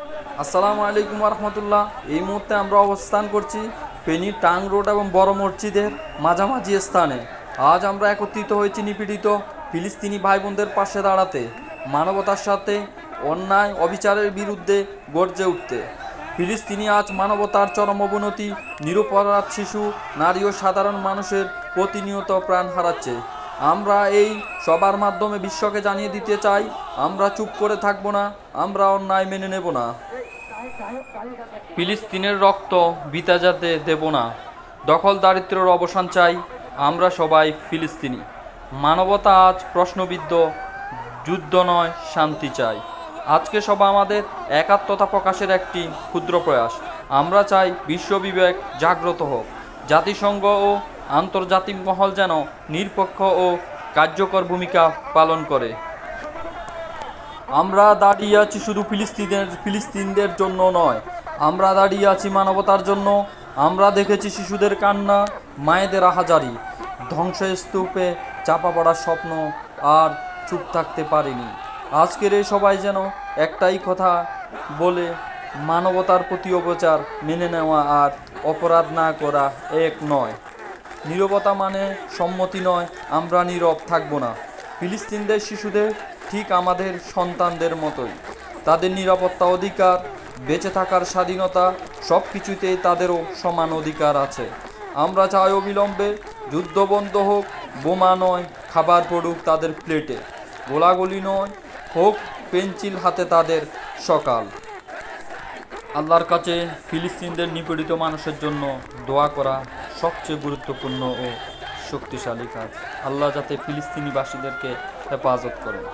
আসসালামু আলাইকুম রহমতুল্লাহ। এই মুহূর্তে আমরা অবস্থান করছি ফেনী টাং রোড এবং বড় মসজিদের মাঝামাঝি স্থানে। আজ আমরা একত্রিত হয়েছি নিপীড়িত ফিলিস্তিনি ভাই বোনদের পাশে দাঁড়াতে, মানবতার সাথে অন্যায় অবিচারের বিরুদ্ধে গর্জে উঠতে। ফিলিস্তিনি আজ মানবতার চরম অবনতি, নিরপরাধ শিশু, নারী ও সাধারণ মানুষের প্রতিনিয়ত প্রাণ হারাচ্ছে। আমরা এই সবার মাধ্যমে বিশ্বকে জানিয়ে দিতে চাই, আমরা চুপ করে থাকব না, আমরা অন্যায় মেনে নেব না। ফিলিস্তিনের রক্ত বৃথা যেতে দেব না। দখল দারিদ্র্যের অবসান চাই, আমরা সবাই ফিলিস্তিনি। মানবতা আজ প্রশ্নবিদ্ধ, যুদ্ধ নয় শান্তি চাই। আজকে সভা আমাদের একাত্মতা প্রকাশের একটি ক্ষুদ্র প্রয়াস। আমরা চাই বিশ্ববিবেক জাগ্রত হোক, জাতিসংঘ ও আন্তর্জাতিক মহল যেন নিরপেক্ষ ও কার্যকর ভূমিকা পালন করে। আমরা দাঁড়িয়ে আছি শুধু ফিলিস্তিনদের জন্য নয়, আমরা দাঁড়িয়ে আছি মানবতার জন্য। আমরা দেখেছি শিশুদের কান্না, মায়েদের আহাজারি, ধ্বংসস্তূপে চাপা পড়ার স্বপ্ন, আর চুপ থাকতে পারিনি। আজকের এই সবাই যেন একটাই কথা বলে, মানবতার প্রতি অবিচার মেনে নেওয়া আর অপরাধ না করা এক নয়। নীরবতা মানে সম্মতি নয়, আমরা নীরব থাকব না। ফিলিস্তিনদের শিশুদের ঠিক আমাদের সন্তানদের মতোই, তাদের নিরাপত্তা, অধিকার, বেঁচে থাকার স্বাধীনতা, সব কিছুতেই তাদেরও সমান অধিকার আছে। আমরা চাই অবিলম্বে যুদ্ধ বন্ধ হোক, বোমা নয় খাবার পড়ুক তাদের প্লেটে, গোলাগুলি নয় হোক পেন্সিল হাতে তাদের সকাল। আল্লাহর কাছে ফিলিস্তিনদের নিপীড়িত মানুষের জন্য দোয়া করা সবচেয়ে গুরুত্বপূর্ণ ও শক্তিশালী কাজ। আল্লাহ যাতে ফিলিস্তিনিবাসীদেরকে হেফাজত করেন।